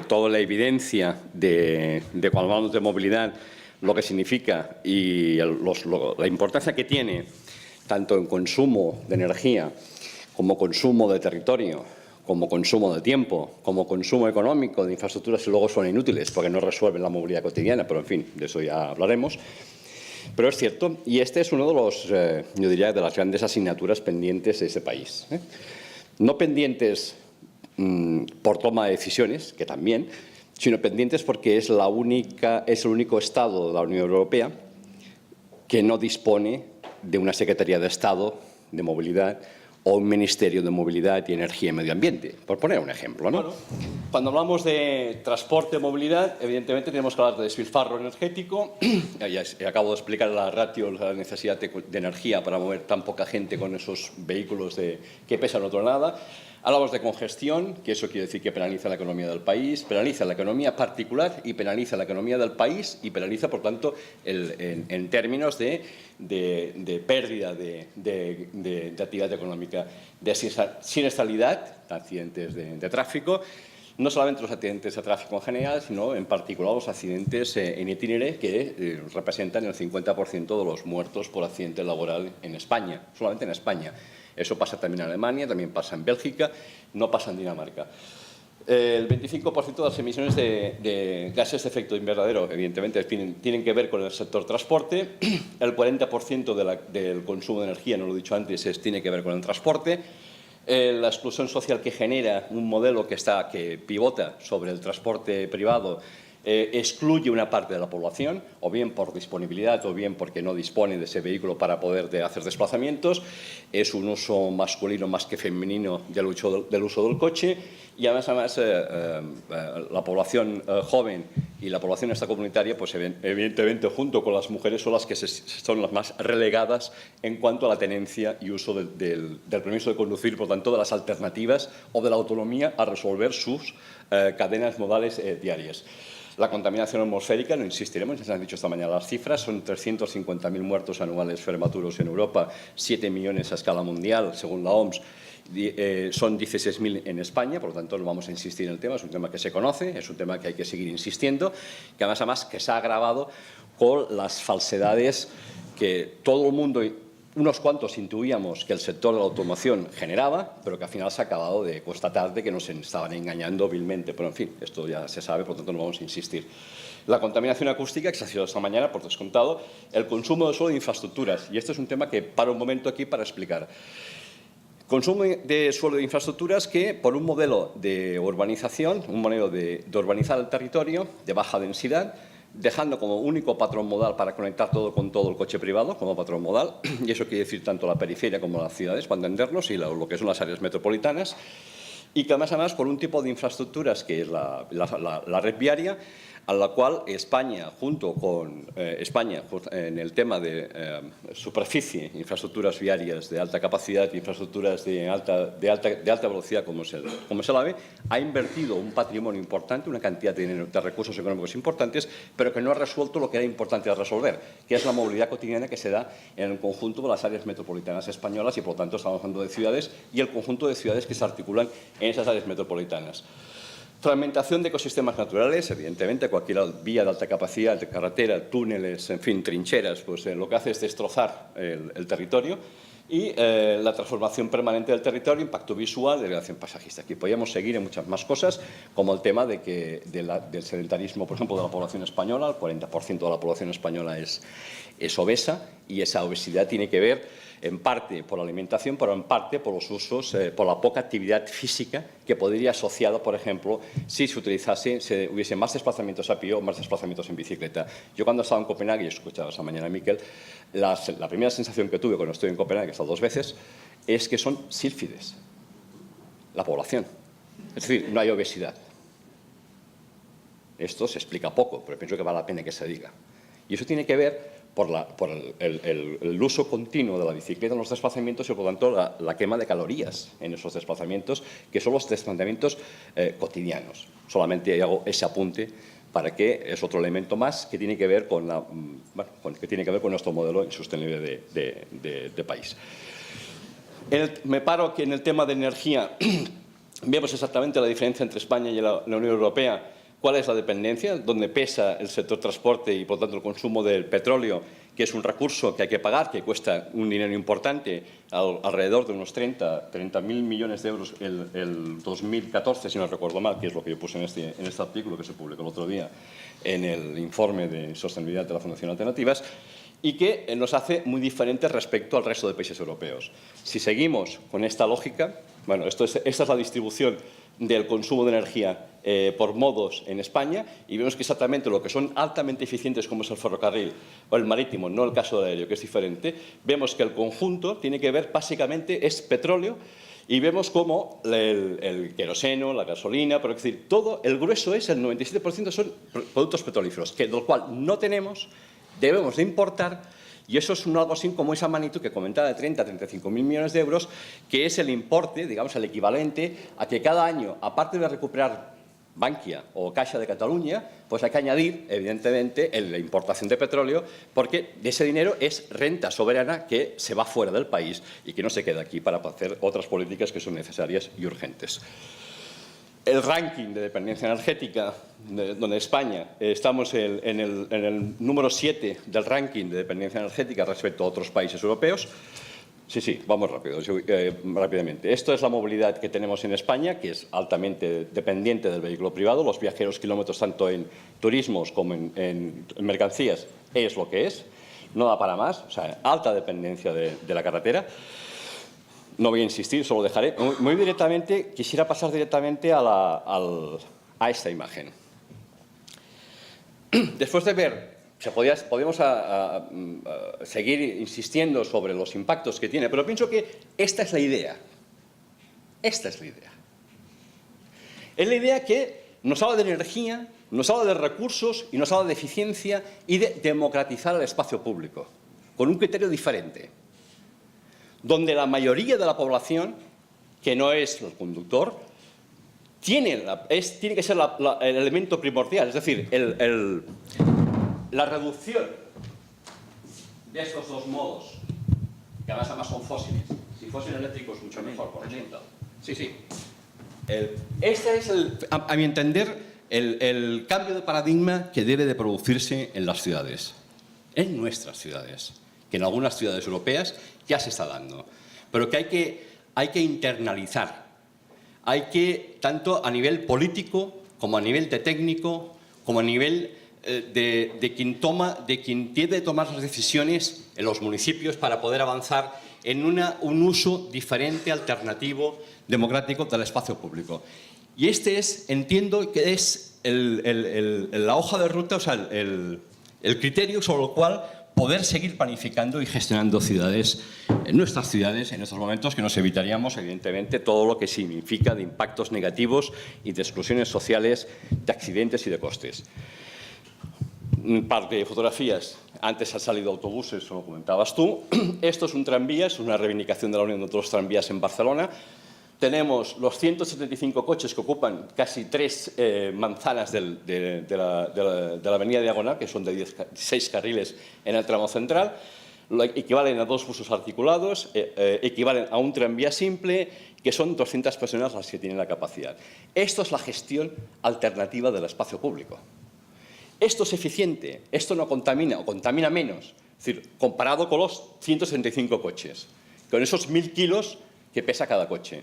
toda la evidencia de cuando hablamos de movilidad, lo que significa y la importancia que tiene tanto en consumo de energía como consumo de territorio, como consumo de tiempo, como consumo económico de infraestructuras que luego son inútiles porque no resuelven la movilidad cotidiana, pero en fin, de eso ya hablaremos. Pero es cierto, y este es uno de los, yo diría, de las grandes asignaturas pendientes de ese país. No pendientes por toma de decisiones, que también, sino pendientes porque es el único Estado de la Unión Europea que no dispone de una Secretaría de Estado de Movilidad o un Ministerio de Movilidad y Energía y Medio Ambiente, por poner un ejemplo, ¿no? Bueno, cuando hablamos de transporte y movilidad, evidentemente tenemos que hablar de despilfarro energético. Ya acabo de explicar la ratio, la necesidad de energía para mover tan poca gente con esos vehículos que pesan no tonelada. Hablamos de congestión, que eso quiere decir que penaliza la economía del país, penaliza la economía particular y penaliza la economía del país y penaliza, por tanto, en términos de pérdida de actividad económica, de siniestralidad, accidentes de tráfico, no solamente los accidentes de tráfico en general, sino en particular los accidentes en itinere que representan el 50% de los muertos por accidente laboral en España, solamente en España. Eso pasa también en Alemania, también pasa en Bélgica, no pasa en Dinamarca. El 25% de las emisiones de gases de efecto invernadero, evidentemente, tienen que ver con el sector transporte. El 40% del consumo de energía, no lo he dicho antes, tiene que ver con el transporte. La exclusión social que genera un modelo que pivota sobre el transporte privado excluye una parte de la población, o bien por disponibilidad o bien porque no dispone de ese vehículo para poder hacer desplazamientos. Es un uso masculino más que femenino del uso del coche y además la población joven y la población extracomunitaria, pues evidentemente junto con las mujeres son las que son las más relegadas en cuanto a la tenencia y uso del permiso de conducir, por tanto de las alternativas o de la autonomía a resolver sus cadenas modales diarias. La contaminación atmosférica, no insistiremos, ya se han dicho esta mañana las cifras, son 350.000 muertos anuales prematuros en Europa, 7 millones a escala mundial, según la OMS, son 16.000 en España, por lo tanto no vamos a insistir en el tema, es un tema que se conoce, es un tema que hay que seguir insistiendo, que además que se ha agravado con las falsedades que todo el mundo, unos cuantos intuíamos que el sector de la automoción generaba, pero que al final se ha acabado de constatar de que nos estaban engañando vilmente. Pero, en fin, esto ya se sabe, por lo tanto no vamos a insistir. La contaminación acústica, que se ha sido esta mañana, por descontado, el consumo de suelo de infraestructuras. Y este es un tema que paro un momento aquí para explicar. Consumo de suelo de infraestructuras que, por un modelo de urbanización, un modelo de urbanizar el territorio de baja densidad, dejando como único patrón modal para conectar todo con todo el coche privado, como patrón modal, y eso quiere decir tanto la periferia como las ciudades, para entendernos, y lo que son las áreas metropolitanas, y que además por un tipo de infraestructuras que es la red viaria, a la cual España, junto con en el tema de superficie, infraestructuras viarias de alta capacidad, infraestructuras de alta velocidad, como es el AVE, ha invertido un patrimonio importante, una cantidad de recursos económicos importantes, pero que no ha resuelto lo que era importante resolver, que es la movilidad cotidiana que se da en el conjunto de las áreas metropolitanas españolas y, por lo tanto, estamos hablando de ciudades y el conjunto de ciudades que se articulan en esas áreas metropolitanas. Fragmentación de ecosistemas naturales, evidentemente, cualquier vía de alta capacidad, de carretera, túneles, en fin, trincheras, pues lo que hace es destrozar el territorio y la transformación permanente del territorio, impacto visual, degradación paisajista. Aquí podríamos seguir en muchas más cosas, como el tema del sedentarismo, por ejemplo, de la población española. El 40% de la población española es obesa y esa obesidad tiene que ver en parte por la alimentación, pero en parte por los usos, por la poca actividad física que podría asociada, por ejemplo, si se hubiese más desplazamientos a pie o más desplazamientos en bicicleta. Yo cuando estaba en Copenhague, y escuchaba esta mañana a Miquel, la primera sensación que tuve cuando estoy en Copenhague, que he estado 2 veces, es que son sílfides, la población. Es decir, no hay obesidad. Esto se explica poco, pero pienso que vale la pena que se diga. Y eso tiene que ver por el uso continuo de la bicicleta en los desplazamientos y, por lo tanto, la quema de calorías en esos desplazamientos, que son los desplazamientos cotidianos. Solamente hago ese apunte para que es otro elemento más que tiene que ver con, nuestro modelo sostenible de país. Me paro aquí en el tema de energía Vemos exactamente la diferencia entre España y la Unión Europea. ¿Cuál es la dependencia? Donde pesa el sector transporte y, por tanto, el consumo del petróleo, que es un recurso que hay que pagar, que cuesta un dinero importante, alrededor de unos 30.000 millones de euros el 2014, si no recuerdo mal, que es lo que yo puse en este artículo que se publicó el otro día en el informe de sostenibilidad de la Fundación Alternativas, y que nos hace muy diferentes respecto al resto de países europeos. Si seguimos con esta lógica, bueno, esta es la distribución del consumo de energía por modos en España, y vemos que exactamente lo que son altamente eficientes, como es el ferrocarril o el marítimo, no el caso del aéreo, que es diferente, vemos que el conjunto tiene que ver básicamente es petróleo, y vemos como el queroseno, la gasolina, pero es decir, todo el grueso es, el 97% son productos petrolíferos, del cual no tenemos, debemos de importar. Y eso es algo así como esa magnitud que comentaba de 30 a 35.000 millones de euros, que es el importe, digamos, el equivalente a que cada año, aparte de recuperar Bankia o Caixa de Cataluña, pues hay que añadir, evidentemente, la importación de petróleo, porque de ese dinero es renta soberana que se va fuera del país y que no se queda aquí para hacer otras políticas que son necesarias y urgentes. El ranking de dependencia energética, donde España estamos en el número 7 del ranking de dependencia energética respecto a otros países europeos. Sí, vamos rápidamente. Esto es la movilidad que tenemos en España, que es altamente dependiente del vehículo privado. Los viajeros kilómetros, tanto en turismos como en mercancías, es lo que es. No da para más, o sea, alta dependencia de la carretera. No voy a insistir, solo dejaré. Muy directamente, quisiera pasar directamente a esta imagen. Después de ver, podemos seguir insistiendo sobre los impactos que tiene, pero pienso que esta es la idea. Esta es la idea. Es la idea que nos habla de energía, nos habla de recursos y nos habla de eficiencia y de democratizar el espacio público, con un criterio diferente, donde la mayoría de la población, que no es el conductor, tiene que ser el elemento primordial, es decir, la reducción de estos dos modos, que además son fósiles. Si fuesen eléctricos, mucho mejor, por ejemplo. Sí. Este es, a mi entender, el cambio de paradigma que debe de producirse en las ciudades, en nuestras ciudades, que en algunas ciudades europeas ya se está dando, pero que hay que internalizar. Hay que, tanto a nivel político, como a nivel de técnico, como a nivel de quien tiene que tomar las decisiones en los municipios para poder avanzar en un uso diferente, alternativo, democrático del espacio público. Y entiendo que es la hoja de ruta, o sea, el criterio sobre el cual poder seguir planificando y gestionando ciudades, nuestras ciudades, en estos momentos, que nos evitaríamos, evidentemente, todo lo que significa de impactos negativos y de exclusiones sociales, de accidentes y de costes. Un par de fotografías. Antes han salido autobuses, lo comentabas tú. Esto es un tranvía, es una reivindicación de la Unión de otros tranvías en Barcelona. Tenemos los 175 coches que ocupan casi 3 manzanas de la avenida Diagonal, que son de 16 carriles en el tramo central, equivalen a 2 buses articulados, equivalen a un tranvía simple, que son 200 personas las que tienen la capacidad. Esto es la gestión alternativa del espacio público. Esto es eficiente, esto no contamina o contamina menos, es decir, comparado con los 175 coches, con esos 1.000 kilos que pesa cada coche.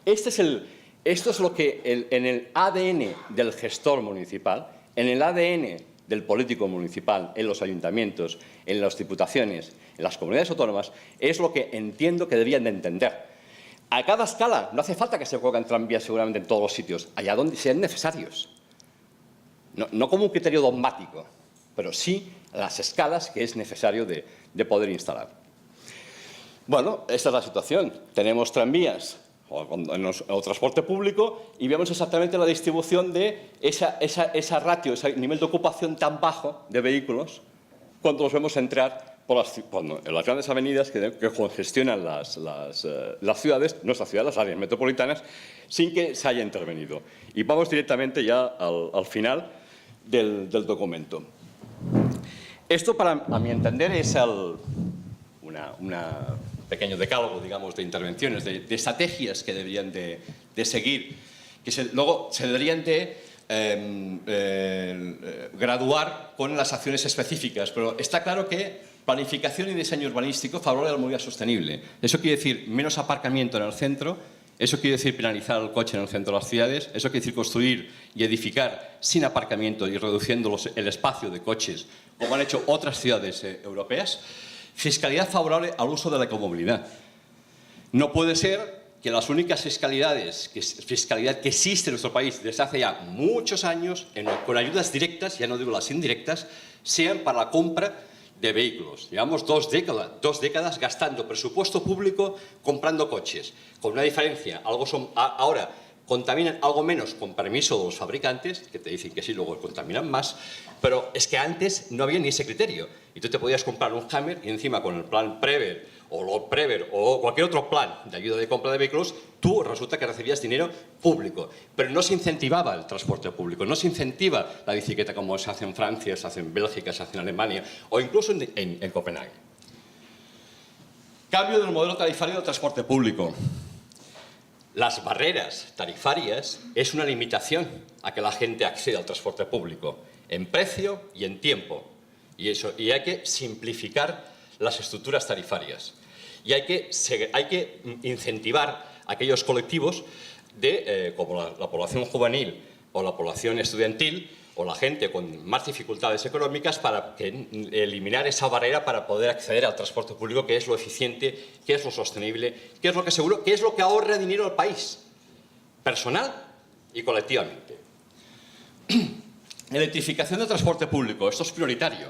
Esto es lo que en el ADN del gestor municipal, en el ADN del político municipal, en los ayuntamientos, en las diputaciones, en las comunidades autónomas, es lo que entiendo que deberían de entender. A cada escala, no hace falta que se coloquen tranvías seguramente en todos los sitios, allá donde sean necesarios. No como un criterio dogmático, pero sí a las escalas que es necesario de poder instalar. Bueno, esta es la situación. Tenemos tranvías o transporte público y vemos exactamente la distribución de esa ratio, ese nivel de ocupación tan bajo de vehículos cuando los vemos entrar en las grandes avenidas que congestionan las ciudades, nuestras ciudades, las áreas metropolitanas, sin que se haya intervenido. Y vamos directamente ya al final del documento. Esto, a mi entender, es un pequeño decálogo, digamos, de intervenciones, de estrategias que deberían de de seguir, que luego se deberían de graduar con las acciones específicas, pero está claro que planificación y diseño urbanístico favorable a la movilidad sostenible. Eso quiere decir menos aparcamiento en el centro, eso quiere decir penalizar el coche en el centro de las ciudades, eso quiere decir construir y edificar sin aparcamiento y reduciendo el espacio de coches, como han hecho otras ciudades europeas. Fiscalidad favorable al uso de la ecomovilidad. No puede ser que las únicas fiscalidad que existe en nuestro país desde hace ya muchos años, con ayudas directas, ya no digo las indirectas, sean para la compra de vehículos. Llevamos dos décadas gastando presupuesto público comprando coches, con una diferencia. Ahora contaminan algo menos con permiso de los fabricantes, que te dicen que sí, luego contaminan más, pero es que antes no había ni ese criterio. Y tú te podías comprar un Hammer y encima con el plan Prever o Prever o cualquier otro plan de ayuda de compra de vehículos, tú resulta que recibías dinero público. Pero no se incentivaba el transporte público, no se incentiva la bicicleta como se hace en Francia, se hace en Bélgica, se hace en Alemania o incluso en Copenhague. Cambio del modelo tarifario del transporte público. Las barreras tarifarias es una limitación a que la gente acceda al transporte público en precio y en tiempo. Y hay que simplificar las estructuras tarifarias. Y hay que incentivar a aquellos colectivos como la población juvenil o la población estudiantil o la gente con más dificultades económicas para eliminar esa barrera para poder acceder al transporte público, que es lo eficiente, que es lo sostenible, que es lo que seguro, que es lo que ahorra dinero al país, personal y colectivamente. Electrificación del transporte público, esto es prioritario.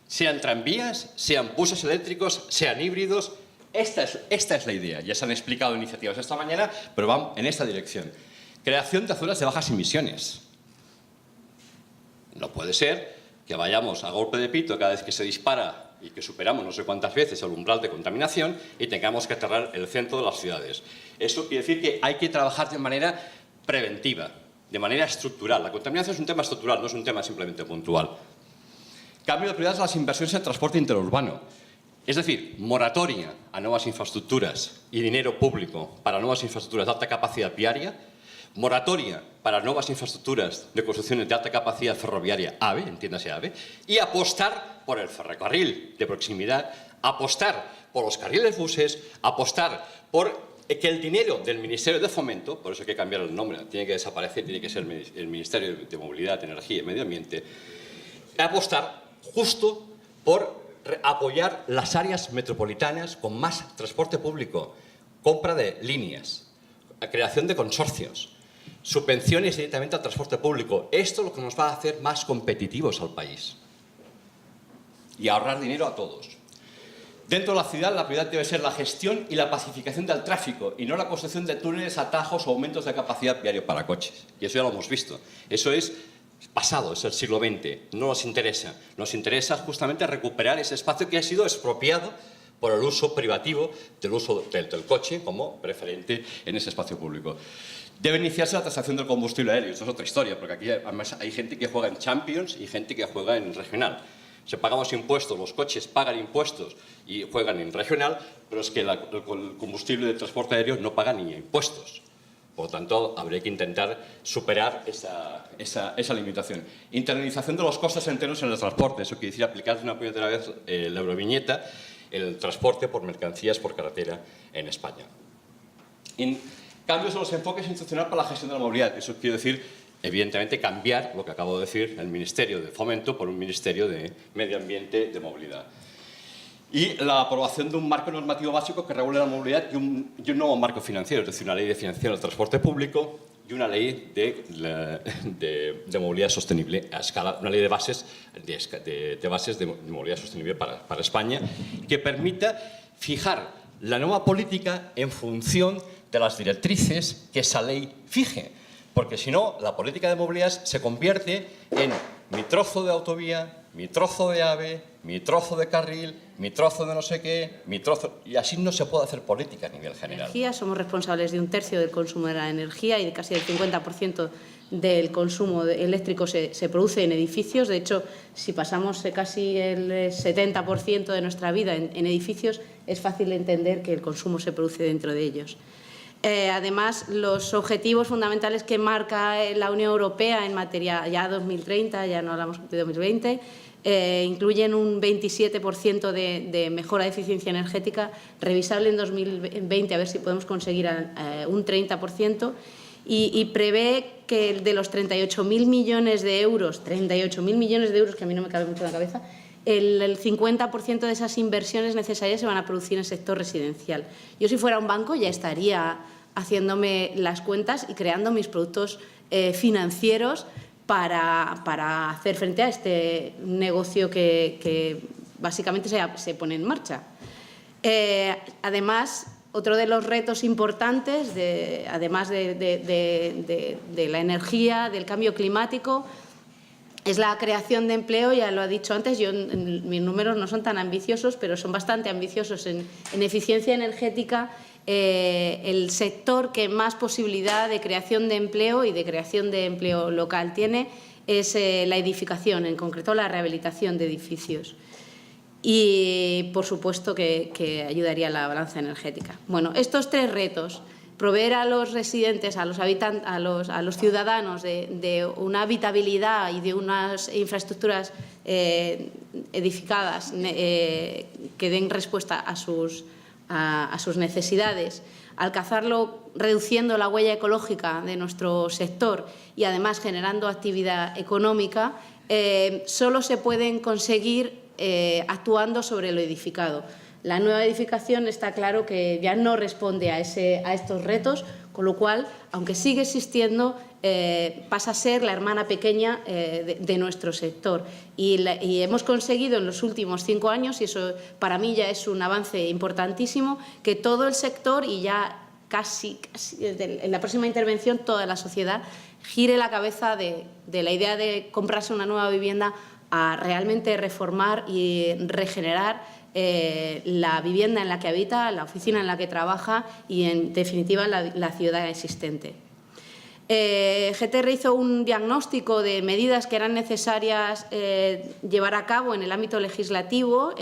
Sean tranvías, sean buses eléctricos, sean híbridos. Esta es la idea. Ya se han explicado iniciativas esta mañana, pero van en esta dirección. Creación de zonas de bajas emisiones. No puede ser que vayamos a golpe de pito cada vez que se dispara y que superamos no sé cuántas veces el umbral de contaminación y tengamos que cerrar el centro de las ciudades. Eso quiere decir que hay que trabajar de manera preventiva, de manera estructural. La contaminación es un tema estructural, no es un tema simplemente puntual. Cambio de prioridades a las inversiones en transporte interurbano. Es decir, moratoria a nuevas infraestructuras y dinero público para nuevas infraestructuras de alta capacidad viaria, moratoria para nuevas infraestructuras de construcciones de alta capacidad ferroviaria, AVE, entiéndase AVE, y apostar por el ferrocarril de proximidad, apostar por los carriles buses, apostar por que el dinero del Ministerio de Fomento, por eso hay que cambiar el nombre, tiene que desaparecer, tiene que ser el Ministerio de Movilidad, Energía y Medio Ambiente, apostar justo por apoyar las áreas metropolitanas con más transporte público, compra de líneas, creación de consorcios, subvenciones directamente al transporte público. Esto es lo que nos va a hacer más competitivos al país y ahorrar dinero a todos. Dentro de la ciudad, la prioridad debe ser la gestión y la pacificación del tráfico y no la construcción de túneles, atajos o aumentos de capacidad viaria para coches. Y eso ya lo hemos visto. Eso es pasado, es el siglo XX, no nos interesa. Nos interesa justamente recuperar ese espacio que ha sido expropiado por el uso privativo del uso del coche como preferente en ese espacio público. Debe iniciarse la tasación del combustible aéreo. Esto es otra historia, porque aquí además hay gente que juega en Champions y gente que juega en regional. Si pagamos impuestos, los coches pagan impuestos y juegan en regional, pero es que el combustible del transporte aéreo no paga ni impuestos. Por lo tanto, habría que intentar superar esa limitación. Internalización de los costes enteros en el transporte. Eso quiere decir aplicar de una primera vez la euroviñeta, el transporte por mercancías por carretera en España. Cambios en los enfoques institucionales para la gestión de la movilidad. Eso quiere decir, evidentemente, cambiar lo que acabo de decir, el Ministerio de Fomento por un Ministerio de Medio Ambiente de Movilidad. Y la aprobación de un marco normativo básico que regule la movilidad y un nuevo marco financiero, es decir, una ley de financiación del transporte público y una ley de movilidad sostenible a escala, una ley de bases de movilidad sostenible para España, que permita fijar la nueva política en función de las directrices que esa ley fije. Porque si no, la política de movilidad se convierte en mi trozo de autovía, mi trozo de AVE, mi trozo de carril, mi trozo de no sé qué, mi trozo... Y así no se puede hacer política a nivel general. Somos responsables de 1/3 del consumo de la energía y de casi el 50% del consumo eléctrico se produce en edificios. De hecho, si pasamos casi el 70% de nuestra vida en edificios, es fácil entender que el consumo se produce dentro de ellos. Además, los objetivos fundamentales que marca la Unión Europea en materia ya 2030, ya no hablamos de 2020, incluyen un 27% de mejora de eficiencia energética, revisable en 2020, a ver si podemos conseguir un 30%, y prevé que de los 38.000 millones de euros, 38.000 millones de euros, que a mí no me cabe mucho en la cabeza, el 50% de esas inversiones necesarias se van a producir en el sector residencial. Yo, si fuera un banco, ya estaría haciéndome las cuentas y creando mis productos financieros para hacer frente a este negocio que básicamente se pone en marcha. Además, otro de los retos importantes, además de la energía, del cambio climático, es la creación de empleo. Ya lo ha dicho antes, mis números no son tan ambiciosos, pero son bastante ambiciosos en eficiencia energética. El sector que más posibilidad de creación de empleo y de creación de empleo local tiene es la edificación, en concreto la rehabilitación de edificios. Y, por supuesto, que ayudaría a la balanza energética. Bueno, estos tres retos: proveer a los residentes, a los habitantes, a los ciudadanos de una habitabilidad y de unas infraestructuras edificadas que den respuesta a sus necesidades, alcanzarlo reduciendo la huella ecológica de nuestro sector y, además, generando actividad económica, solo se pueden conseguir actuando sobre lo edificado. La nueva edificación está claro que ya no responde a estos retos, con lo cual, aunque sigue existiendo, pasa a ser la hermana pequeña de nuestro sector. Y hemos conseguido en los últimos 5 años, y eso para mí ya es un avance importantísimo, que todo el sector, y ya casi en la próxima intervención toda la sociedad, gire la cabeza de la idea de comprarse una nueva vivienda a realmente reformar y regenerar la vivienda en la que habita, la oficina en la que trabaja y, en definitiva, la ciudad existente. GTR hizo un diagnóstico de medidas que eran necesarias llevar a cabo en el ámbito legislativo,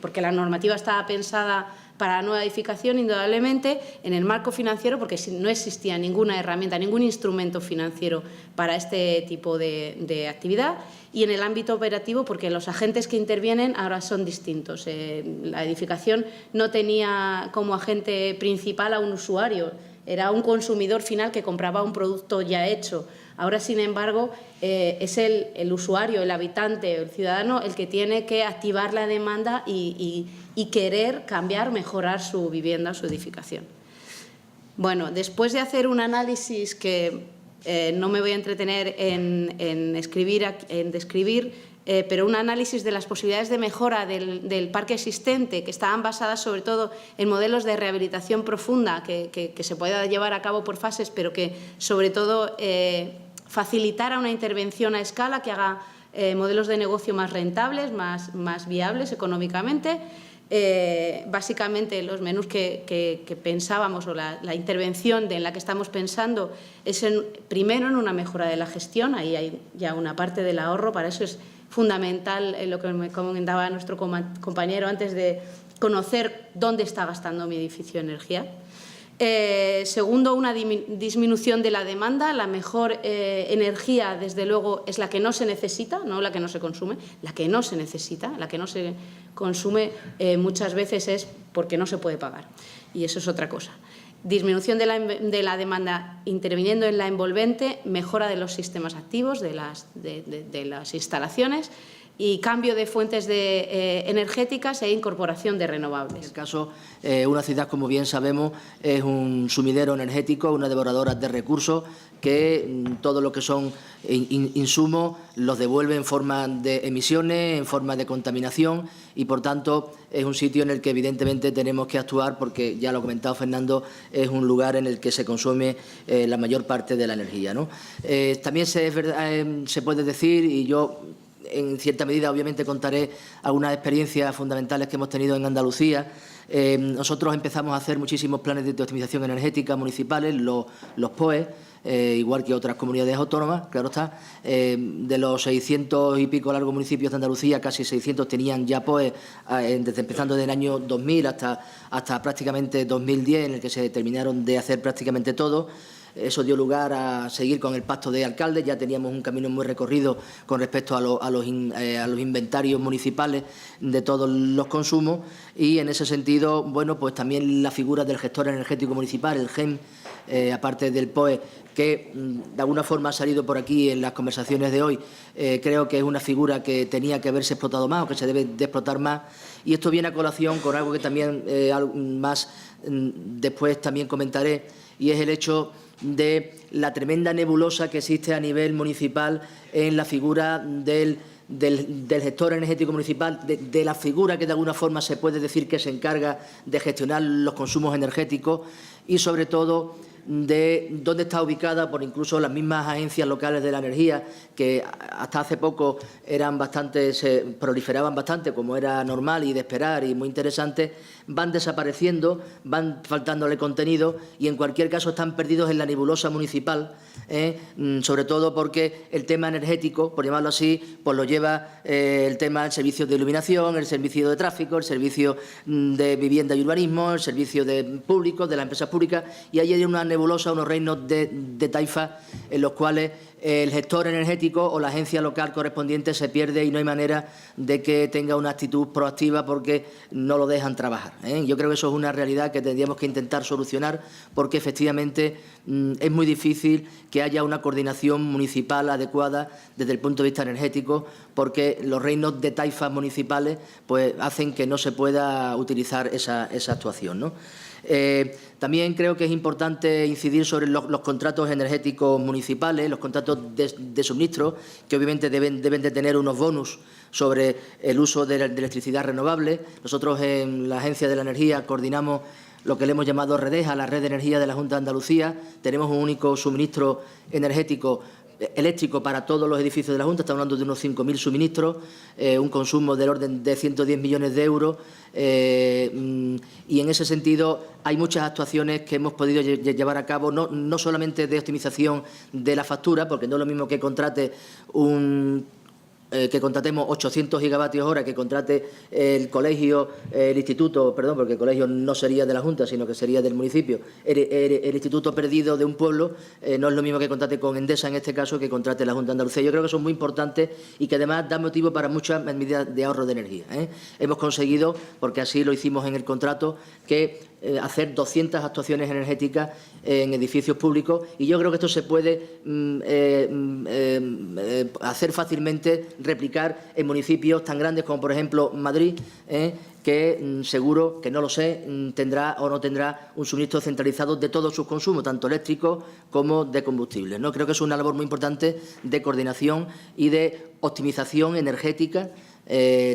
porque la normativa estaba pensada para la nueva edificación, indudablemente, en el marco financiero, porque no existía ninguna herramienta, ningún instrumento financiero para este tipo de actividad, y en el ámbito operativo, porque los agentes que intervienen ahora son distintos. La edificación no tenía como agente principal a un usuario, era un consumidor final que compraba un producto ya hecho. Ahora, sin embargo, es el usuario, el habitante, el ciudadano, el que tiene que activar la demanda y querer cambiar, mejorar su vivienda, su edificación. Bueno, después de hacer un análisis que no me voy a entretener en describir, pero un análisis de las posibilidades de mejora del parque existente, que estaban basadas sobre todo en modelos de rehabilitación profunda que se pueda llevar a cabo por fases, pero que sobre todo facilitara una intervención a escala que haga modelos de negocio más rentables, más viables económicamente. Básicamente, los menús que pensábamos, o la intervención en la que estamos pensando, es primero en una mejora de la gestión. Ahí hay ya una parte del ahorro. Para eso es fundamental lo que me comentaba nuestro compañero antes, de conocer dónde está gastando mi edificio energía. Segundo, una disminución de la demanda. La mejor energía, desde luego, es la que no se necesita, no la que no se consume, la que no se necesita. La que no se consume muchas veces es porque no se puede pagar, y eso es otra cosa. Disminución de la demanda interviniendo en la envolvente, mejora de los sistemas activos de las instalaciones y cambio de fuentes energéticas e incorporación de renovables. En el caso, una ciudad, como bien sabemos, es un sumidero energético, una devoradora de recursos, que todo lo que son insumos los devuelve en forma de emisiones, en forma de contaminación, y por tanto es un sitio en el que evidentemente tenemos que actuar, porque, ya lo ha comentado Fernando, es un lugar en el que se consume la mayor parte de la energía, ¿no? También se puede decir, y yo en cierta medida obviamente contaré algunas experiencias fundamentales que hemos tenido en Andalucía, Nosotros empezamos a hacer muchísimos planes de optimización energética municipales, los POE, igual que otras comunidades autónomas, claro está. De los 600 y pico largos municipios de Andalucía, casi 600 tenían ya POE, desde empezando del año 2000 hasta prácticamente 2010, en el que se terminaron de hacer prácticamente todo. Eso dio lugar a seguir con el pacto de alcaldes. Ya teníamos un camino muy recorrido con respecto a los inventarios municipales de todos los consumos, y en ese sentido, bueno, pues también la figura del gestor energético municipal, el GEM, aparte del POE, que de alguna forma ha salido por aquí en las conversaciones de hoy, creo que es una figura que tenía que haberse explotado más o que se debe de explotar más. Y esto viene a colación con algo que también más después también comentaré, y es el hecho de la tremenda nebulosa que existe a nivel municipal en la figura del gestor energético municipal, de la figura que de alguna forma se puede decir que se encarga de gestionar los consumos energéticos, y sobre todo de dónde está ubicada por incluso las mismas agencias locales de la energía, que hasta hace poco se proliferaban bastante, como era normal y de esperar y muy interesante, van desapareciendo, van faltándole contenido, y en cualquier caso están perdidos en la nebulosa municipal, sobre todo porque el tema energético, por llamarlo así, pues lo lleva el tema del servicio de iluminación, el servicio de tráfico, el servicio de vivienda y urbanismo, el servicio de público, de las empresas públicas, y ahí hay una nebulosa, unos reinos de taifa en los cuales el gestor energético o la agencia local correspondiente se pierde y no hay manera de que tenga una actitud proactiva porque no lo dejan trabajar. Yo creo que eso es una realidad que tendríamos que intentar solucionar, porque efectivamente es muy difícil que haya una coordinación municipal adecuada desde el punto de vista energético, porque los reinos de taifas municipales pues hacen que no se pueda utilizar esa actuación, ¿no? También creo que es importante incidir sobre los contratos energéticos municipales, los contratos de suministro, que obviamente deben de tener unos bonus sobre el uso de electricidad renovable. Nosotros en la Agencia de la Energía coordinamos lo que le hemos llamado REDEJA, la Red de Energía de la Junta de Andalucía. Tenemos un único suministro energético eléctrico para todos los edificios de la Junta. Estamos hablando de unos 5.000 suministros, un consumo del orden de 110 millones de euros, y en ese sentido hay muchas actuaciones que hemos podido llevar a cabo, no solamente de optimización de la factura, porque no es lo mismo que que contratemos 800 gigavatios hora, que contrate el colegio, el instituto, perdón, porque el colegio no sería de la Junta, sino que sería del municipio, el instituto perdido de un pueblo, no es lo mismo que contrate con Endesa, en este caso, que contrate la Junta de Andalucía. Yo creo que son muy importantes y que además dan motivo para muchas medidas de ahorro de energía. Hemos conseguido, porque así lo hicimos en el contrato, que hacer 200 actuaciones energéticas en edificios públicos, y yo creo que esto se puede hacer fácilmente, replicar en municipios tan grandes como, por ejemplo, Madrid, que seguro, que no lo sé, tendrá o no tendrá un suministro centralizado de todos sus consumos, tanto eléctricos como de combustibles, ¿no? Creo que es una labor muy importante de coordinación y de optimización energética,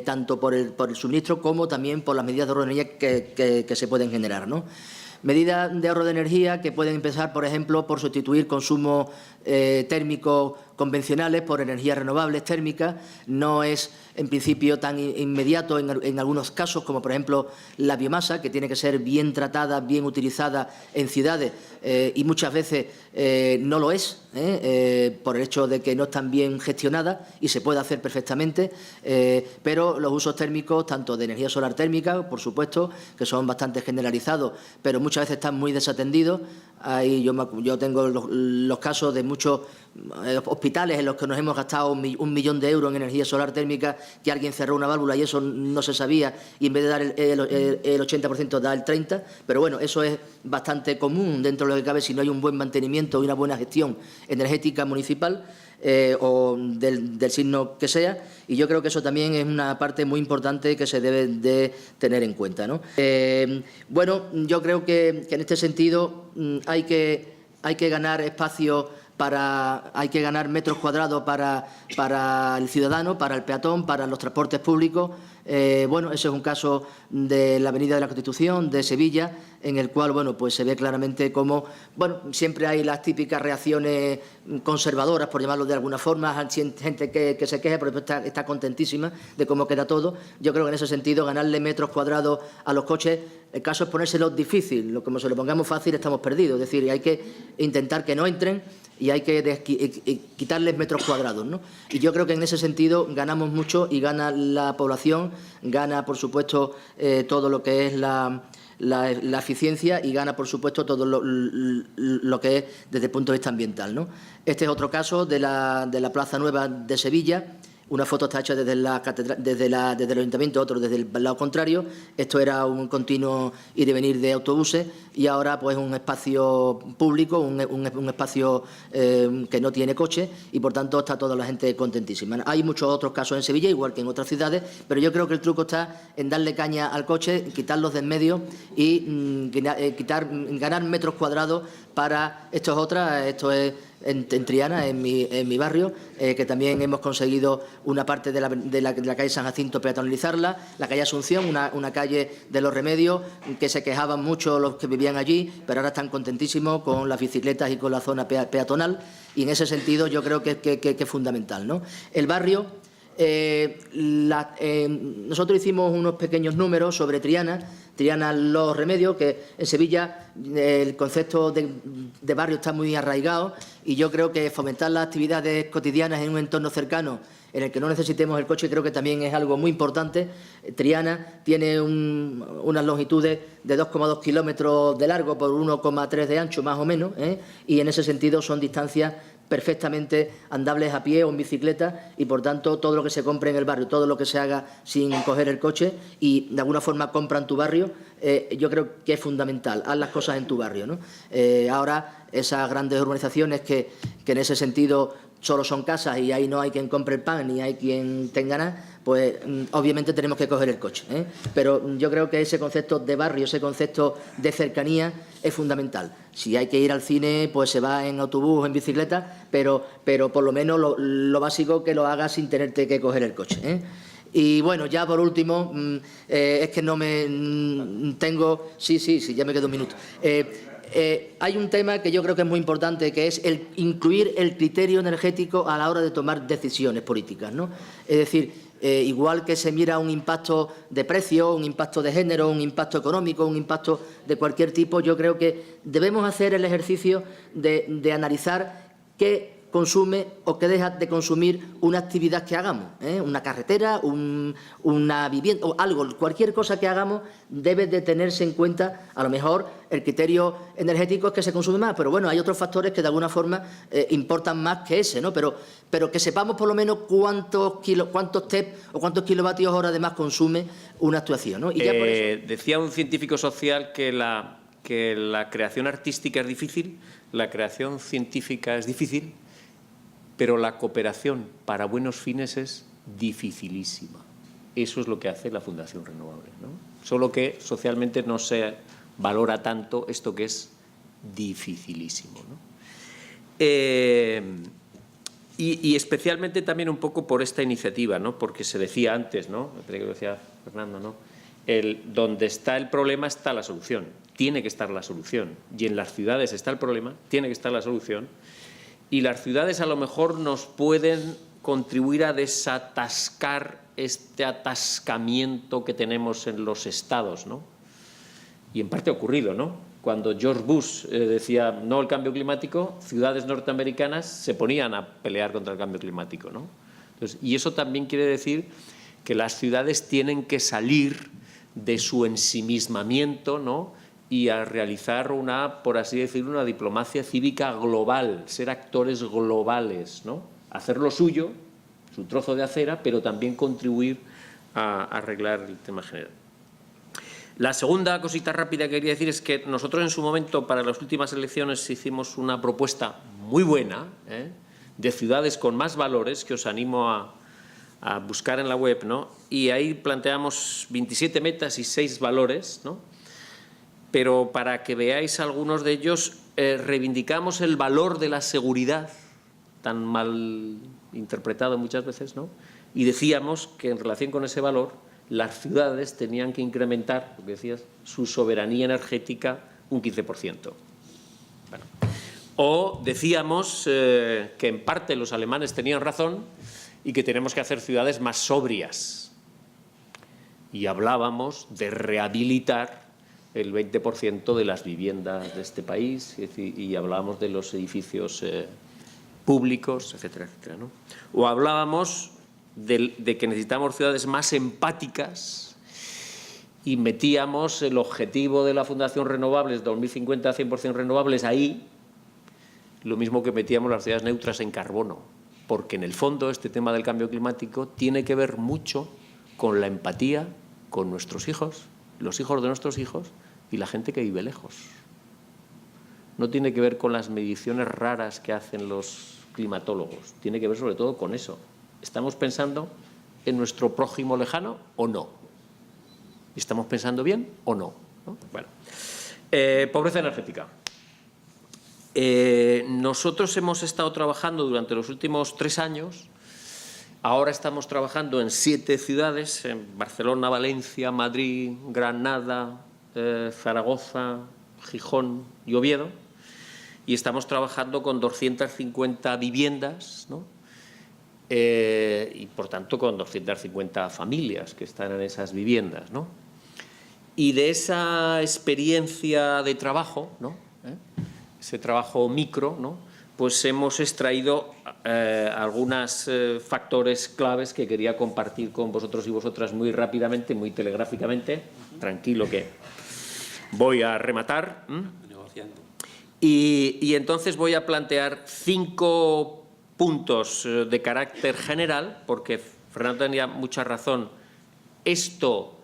tanto por el suministro como también por las medidas de ahorro de energía que se pueden generar, ¿no? Medidas de ahorro de energía que pueden empezar, por ejemplo, por sustituir consumos térmicos convencionales por energías renovables térmicas. No es, en principio, tan inmediato en algunos casos, como por ejemplo la biomasa, que tiene que ser bien tratada, bien utilizada en ciudades, y muchas veces no lo es, por el hecho de que no están bien gestionadas, y se puede hacer perfectamente, pero los usos térmicos, tanto de energía solar térmica, por supuesto, que son bastante generalizados, pero muchas veces están muy desatendidos. Yo tengo los casos de muchos hospitales en los que nos hemos gastado 1 millón de euros en energía solar térmica, que alguien cerró una válvula y eso no se sabía, y en vez de dar el 80% da el 30%, pero bueno, eso es bastante común dentro de lo que cabe si no hay un buen mantenimiento y una buena gestión energética municipal, o del signo que sea, y yo creo que eso también es una parte muy importante que se debe de tener en cuenta, ¿no? Bueno, yo creo que en este sentido hay que ganar espacio hay que ganar metros cuadrados para el ciudadano, para el peatón, para los transportes públicos. Bueno, ese es un caso de la Avenida de la Constitución, de Sevilla, en el cual, bueno, pues se ve claramente cómo, bueno, siempre hay las típicas reacciones conservadoras, por llamarlo de alguna forma, gente que se queja, pero está contentísima de cómo queda todo. Yo creo que en ese sentido, ganarle metros cuadrados a los coches, el caso es ponérselo difícil. Como se lo pongamos fácil, estamos perdidos. Es decir, hay que intentar que no entren y hay que quitarles metros cuadrados, ¿no? Y yo creo que en ese sentido ganamos mucho y gana la población, gana, por supuesto, todo lo que es la eficiencia y gana, por supuesto, todo lo que es desde el punto de vista ambiental, ¿no? Este es otro caso de la Plaza Nueva de Sevilla. Una foto está hecha desde el ayuntamiento, otro desde el lado contrario. Esto era un continuo ir y venir de autobuses y ahora pues un espacio público, un espacio que no tiene coche y por tanto está toda la gente contentísima. Hay muchos otros casos en Sevilla, igual que en otras ciudades, pero yo creo que el truco está en darle caña al coche, quitarlos de en medio y ganar metros cuadrados para esto es en Triana, en mi barrio, que también hemos conseguido una parte de la calle San Jacinto peatonalizarla, la calle Asunción, una calle de los Remedios, que se quejaban mucho los que vivían allí, pero ahora están contentísimos con las bicicletas y con la zona peatonal, y en ese sentido yo creo que es fundamental, ¿no? El barrio, nosotros hicimos unos pequeños números sobre Triana Los Remedios, que en Sevilla el concepto de barrio está muy arraigado y yo creo que fomentar las actividades cotidianas en un entorno cercano en el que no necesitemos el coche creo que también es algo muy importante. Triana tiene unas longitudes de 2,2 kilómetros de largo por 1,3 de ancho más o menos, y en ese sentido son distancias perfectamente andables a pie o en bicicleta y, por tanto, todo lo que se compre en el barrio, todo lo que se haga sin coger el coche y, de alguna forma, compra en tu barrio, yo creo que es fundamental. Haz las cosas en tu barrio, ¿no? Ahora, esas grandes urbanizaciones que en ese sentido solo son casas y ahí no hay quien compre el pan ni hay quien tenga nada, pues obviamente tenemos que coger el coche, Pero yo creo que ese concepto de barrio, ese concepto de cercanía es fundamental. Si hay que ir al cine, pues se va en autobús o en bicicleta, pero por lo menos lo básico que lo hagas sin tenerte que coger el coche, Y bueno, ya por último, es que no me tengo... Sí, ya me quedo un minuto. Hay un tema que yo creo que es muy importante, que es el incluir el criterio energético a la hora de tomar decisiones políticas, ¿no? Es decir, igual que se mira un impacto de precio, un impacto de género, un impacto económico, un impacto de cualquier tipo, yo creo que debemos hacer el ejercicio de analizar qué consume o qué deja de consumir una actividad que hagamos, una carretera, una vivienda o algo, cualquier cosa que hagamos debe de tenerse en cuenta. A lo mejor el criterio energético es que se consume más, pero bueno, hay otros factores que de alguna forma importan más que ese, ¿no? Pero que sepamos por lo menos cuántos TEP o cuántos kilovatios hora de más consume una actuación, ¿no? Y ya por eso... Decía un científico social que la creación artística es difícil, la creación científica es difícil, pero la cooperación para buenos fines es dificilísima. Eso es lo que hace la Fundación Renovable, ¿no? Solo que socialmente no se valora tanto esto que es dificilísimo, ¿no? Y especialmente también un poco por esta iniciativa, ¿no? Porque se decía antes, ¿no? Creo que lo decía Fernando, ¿no? Donde está el problema está la solución. Tiene que estar la solución. Y en las ciudades está el problema, tiene que estar la solución. Y las ciudades a lo mejor nos pueden contribuir a desatascar este atascamiento que tenemos en los estados, ¿no? Y en parte ha ocurrido, ¿no? Cuando George Bush decía no al cambio climático, ciudades norteamericanas se ponían a pelear contra el cambio climático, ¿no? Entonces, y eso también quiere decir que las ciudades tienen que salir de su ensimismamiento, ¿no? Y a realizar por así decirlo, una diplomacia cívica global, ser actores globales, ¿no? Hacer lo suyo, su trozo de acera, pero también contribuir a arreglar el tema general. La segunda cosita rápida que quería decir es que nosotros en su momento, para las últimas elecciones, hicimos una propuesta muy buena, de ciudades con más valores, que os animo a buscar en la web, ¿no? Y ahí planteamos 27 metas y 6 valores, ¿no? pero para que veáis algunos de ellos, reivindicamos el valor de la seguridad, tan mal interpretado muchas veces, ¿no? Y decíamos que en relación con ese valor, las ciudades tenían que incrementar, lo que decías, su soberanía energética un 15%. Bueno. O decíamos que en parte los alemanes tenían razón y que tenemos que hacer ciudades más sobrias. Y hablábamos de rehabilitar el 20% de las viviendas de este país y hablábamos de los edificios públicos, etcétera, etcétera, ¿no? O hablábamos de que necesitamos ciudades más empáticas y metíamos el objetivo de la Fundación Renovables 2050 100% renovables ahí, lo mismo que metíamos las ciudades neutras en carbono, porque en el fondo este tema del cambio climático tiene que ver mucho con la empatía con nuestros hijos, los hijos de nuestros hijos y la gente que vive lejos. No tiene que ver con las mediciones raras que hacen los climatólogos, tiene que ver sobre todo con eso. ¿Estamos pensando en nuestro prójimo lejano o no? ¿Estamos pensando bien o no? ¿No? Bueno, pobreza energética. Nosotros hemos estado trabajando durante los últimos 3 años. Ahora estamos trabajando en 7 ciudades, en Barcelona, Valencia, Madrid, Granada, Zaragoza, Gijón y Oviedo, y estamos trabajando con 250 viviendas, ¿no? Y por tanto con 250 familias que están en esas viviendas, ¿no? Y de esa experiencia de trabajo, ¿no? Ese trabajo micro, ¿no? Pues hemos extraído algunos factores claves que quería compartir con vosotros y vosotras muy rápidamente, muy telegráficamente. Tranquilo que voy a rematar. Y entonces voy a plantear 5 puntos de carácter general, porque Fernando tenía mucha razón. Esto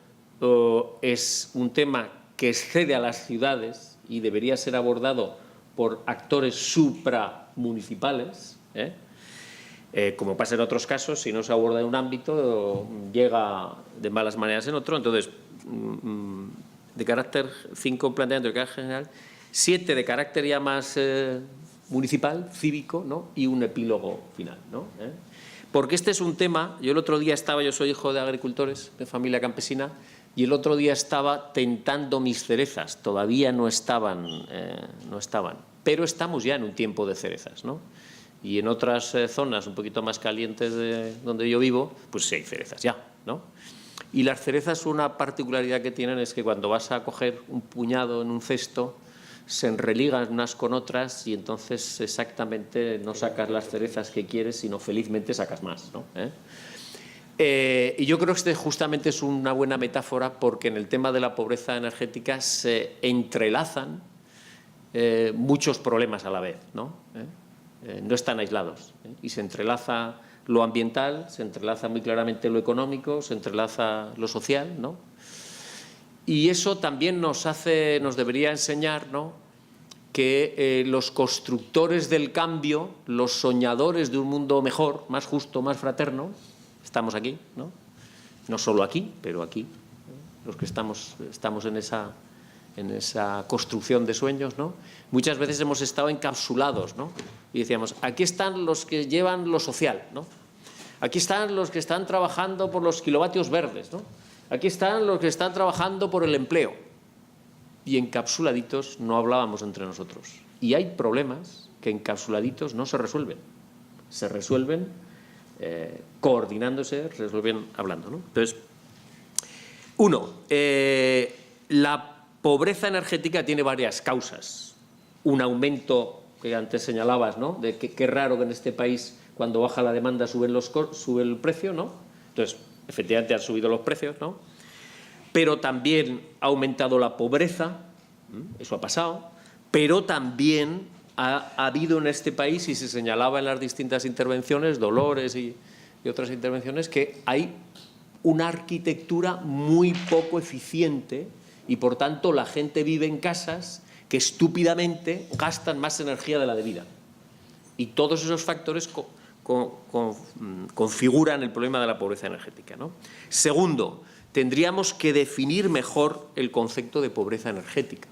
es un tema que excede a las ciudades y debería ser abordado por actores supramunicipales, como pasa en otros casos, si no se aborda en un ámbito, llega de malas maneras en otro. Entonces, de carácter 5 planteamientos de carácter general, 7 de carácter ya más municipal, cívico, ¿no? Y un epílogo final, ¿no? Porque este es un tema, yo soy hijo de agricultores, de familia campesina, y el otro día estaba tentando mis cerezas, todavía no estaban, pero estamos ya en un tiempo de cerezas, ¿no? Y en otras zonas un poquito más calientes de donde yo vivo, pues sí hay cerezas ya, ¿no? Y las cerezas, una particularidad que tienen es que cuando vas a coger un puñado en un cesto, se enreligan unas con otras y entonces exactamente no sacas las cerezas que quieres, sino felizmente sacas más, ¿no? Y yo creo que este justamente es una buena metáfora, porque en el tema de la pobreza energética se entrelazan muchos problemas a la vez, ¿no? No están aislados, y se entrelaza lo ambiental, se entrelaza muy claramente lo económico, se entrelaza lo social, ¿no? Y eso también nos debería enseñar, ¿no?, que los constructores del cambio, los soñadores de un mundo mejor, más justo, más fraterno, estamos aquí, ¿no? No solo aquí, pero aquí, los que estamos en esa construcción de sueños, ¿no? Muchas veces hemos estado encapsulados, ¿no? Y decíamos, aquí están los que llevan lo social, ¿no? Aquí están los que están trabajando por los kilovatios verdes, ¿no? Aquí están los que están trabajando por el empleo. Y encapsuladitos no hablábamos entre nosotros. Y hay problemas que encapsuladitos no se resuelven. Se resuelven coordinándose, se resuelven hablando, ¿no? Entonces, la pobreza energética tiene varias causas. Un aumento que antes señalabas, ¿no?, de que qué raro que en este país cuando baja la demanda sube el precio, ¿no? Entonces, efectivamente han subido los precios, ¿no? Pero también ha aumentado la pobreza, eso ha pasado, pero también ha habido en este país, y se señalaba en las distintas intervenciones, Dolores y otras intervenciones, que hay una arquitectura muy poco eficiente y, por tanto, la gente vive en casas que estúpidamente gastan más energía de la debida. Y todos esos factores configuran el problema de la pobreza energética, ¿no? Segundo, tendríamos que definir mejor el concepto de pobreza energética.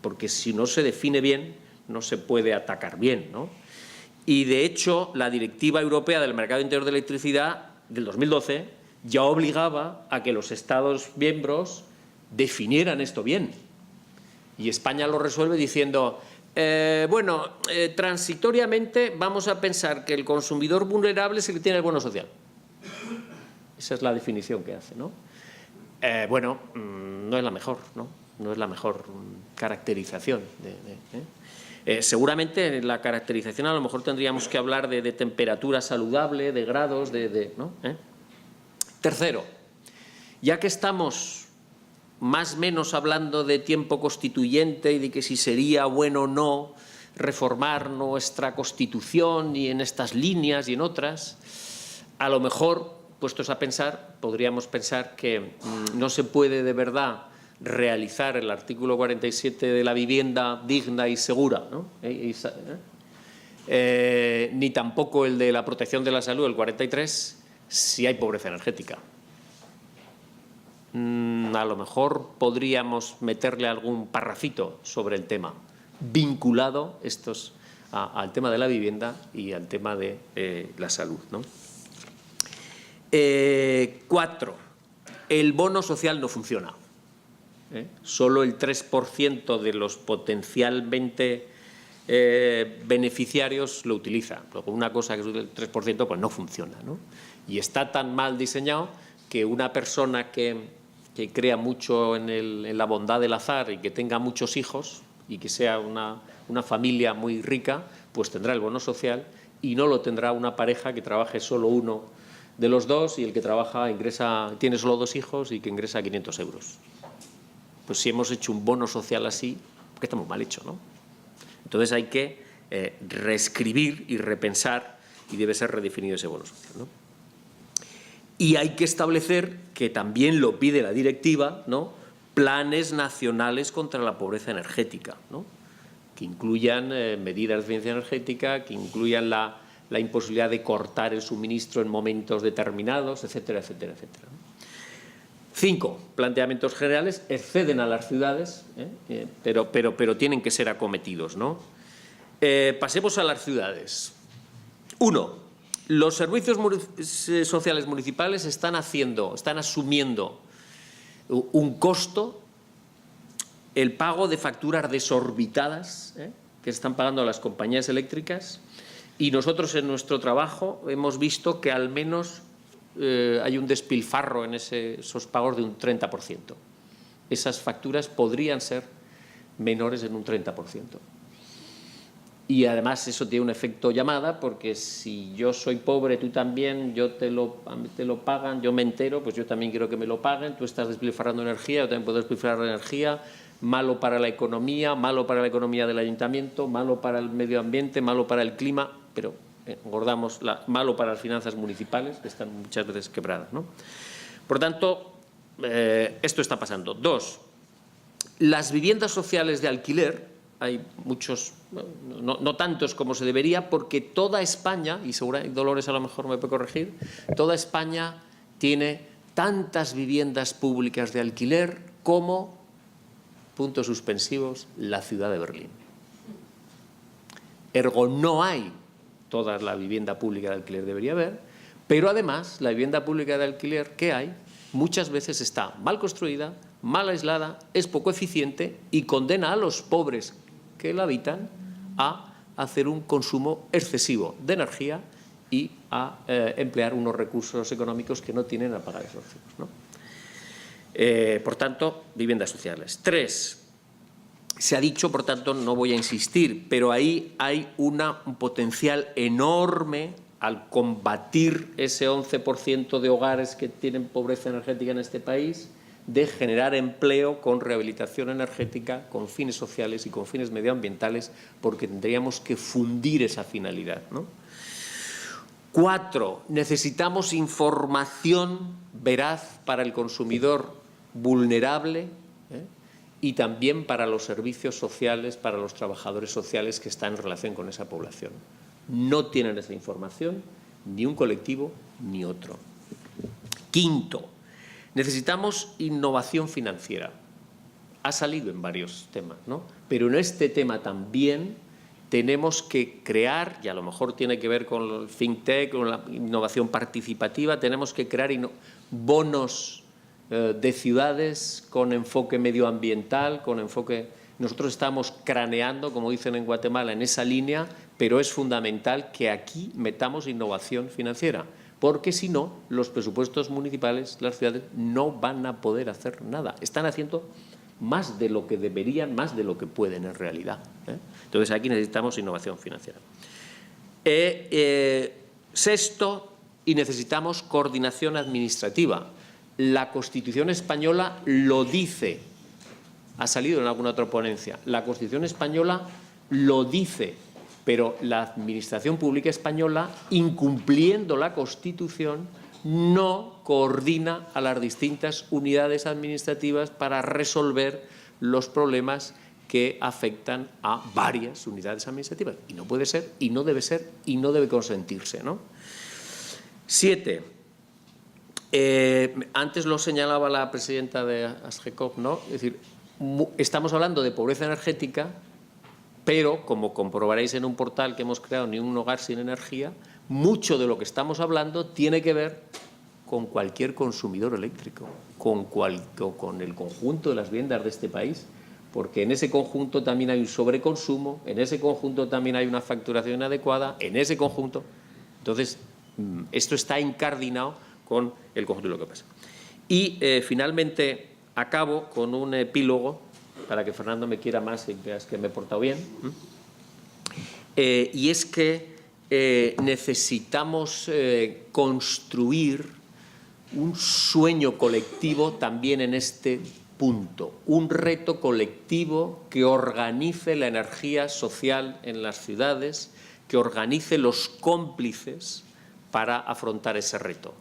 porque si no se define bien, no se puede atacar bien, ¿no? Y, de hecho, la Directiva Europea del Mercado Interior de Electricidad del 2012 ya obligaba a que los Estados miembros definieran esto bien. Y España lo resuelve diciendo, transitoriamente vamos a pensar que el consumidor vulnerable es el que tiene el bono social. Esa es la definición que hace, ¿no? No es la mejor, ¿no? No es la mejor caracterización. Seguramente en la caracterización a lo mejor tendríamos que hablar de temperatura saludable, de grados, ¿no? Tercero, ya que estamos más o menos hablando de tiempo constituyente y de que si sería bueno o no reformar nuestra Constitución y en estas líneas y en otras, a lo mejor, puestos a pensar, podríamos pensar que no se puede de verdad realizar el artículo 47 de la vivienda digna y segura, ¿no? Ni tampoco el de la protección de la salud, el 43, si hay pobreza energética. A lo mejor podríamos meterle algún parrafito sobre el tema, vinculado al tema de la vivienda y al tema de la salud, ¿no? 4. El bono social no funciona. Solo el 3% de los potencialmente beneficiarios lo utiliza. Luego, una cosa que es el 3% pues no funciona, ¿no? Y está tan mal diseñado que una persona que crea mucho en la bondad del azar y que tenga muchos hijos y que sea una familia muy rica, pues tendrá el bono social y no lo tendrá una pareja que trabaje solo uno de los dos y el que tiene solo 2 hijos y que ingresa 500 euros. Pues si hemos hecho un bono social así, que estamos mal hecho, ¿no? Entonces hay que reescribir y repensar y debe ser redefinido ese bono social, ¿no? Y hay que establecer, que también lo pide la directiva, ¿no?, planes nacionales contra la pobreza energética, ¿no?, que incluyan medidas de eficiencia energética, que incluyan la imposibilidad de cortar el suministro en momentos determinados, etcétera, etcétera, etcétera. 5. Planteamientos generales exceden a las ciudades, pero tienen que ser acometidos, ¿no? Pasemos a las ciudades. 1. Los servicios sociales municipales están asumiendo un costo, el pago de facturas desorbitadas que están pagando a las compañías eléctricas, y nosotros en nuestro trabajo hemos visto que al menos hay un despilfarro en esos pagos de un 30%. Esas facturas podrían ser menores en un 30%. Y además eso tiene un efecto llamada, porque si yo soy pobre, tú también, te lo pagan, yo me entero, pues yo también quiero que me lo paguen, tú estás despilfarrando energía, yo también puedo despilfarrar energía, malo para la economía del ayuntamiento, malo para el medio ambiente, malo para el clima, pero engordamos, malo para las finanzas municipales, que están muchas veces quebradas, ¿no? Por tanto, esto está pasando. 2. Las viviendas sociales de alquiler, hay muchos, no tantos como se debería, porque toda España, y seguramente Dolores a lo mejor me puede corregir, toda España tiene tantas viviendas públicas de alquiler como, puntos suspensivos, la ciudad de Berlín. Ergo, no hay toda la vivienda pública de alquiler, debería haber, pero además la vivienda pública de alquiler que hay muchas veces está mal construida, mal aislada, es poco eficiente y condena a los pobres que la habitan a hacer un consumo excesivo de energía y a emplear unos recursos económicos que no tienen a pagar esos recibos, ¿no? Por tanto, viviendas sociales. 3. Se ha dicho, por tanto, no voy a insistir, pero ahí hay un potencial enorme al combatir ese 11% de hogares que tienen pobreza energética en este país, de generar empleo con rehabilitación energética, con fines sociales y con fines medioambientales, porque tendríamos que fundir esa finalidad, ¿no? 4. Necesitamos información veraz para el consumidor vulnerable, y también para los servicios sociales, para los trabajadores sociales que están en relación con esa población. No tienen esa información ni un colectivo ni otro. 5. Necesitamos innovación financiera. Ha salido en varios temas, ¿no? pero en este tema también tenemos que crear, y a lo mejor tiene que ver con el FinTech, con la innovación participativa, tenemos que crear bonos de ciudades con enfoque medioambiental, con enfoque... Nosotros estamos craneando, como dicen en Guatemala, en esa línea, pero es fundamental que aquí metamos innovación financiera, porque si no, los presupuestos municipales, las ciudades, no van a poder hacer nada. Están haciendo más de lo que deberían, más de lo que pueden en realidad. Entonces, aquí necesitamos innovación financiera. Sexto, y necesitamos coordinación administrativa. La Constitución española lo dice, ha salido en alguna otra ponencia, la Constitución española lo dice, pero la Administración Pública española, incumpliendo la Constitución, no coordina a las distintas unidades administrativas para resolver los problemas que afectan a varias unidades administrativas. Y no puede ser, y no debe ser, y no debe consentirse, ¿no? 7. Antes lo señalaba la presidenta de ASGECOP, ¿no? Es decir, estamos hablando de pobreza energética, pero, como comprobaréis en un portal que hemos creado, Ni un hogar sin energía, mucho de lo que estamos hablando tiene que ver con cualquier consumidor eléctrico, con el conjunto de las viviendas de este país, porque en ese conjunto también hay un sobreconsumo, en ese conjunto también hay una facturación inadecuada, en ese conjunto. Entonces, esto está incardinado con el conjunto de lo que pasa. Y, finalmente, acabo con un epílogo, para que Fernando me quiera más y veas que me he portado bien. Y es que necesitamos construir un sueño colectivo también en este punto, un reto colectivo que organice la energía social en las ciudades, que organice los cómplices para afrontar ese reto.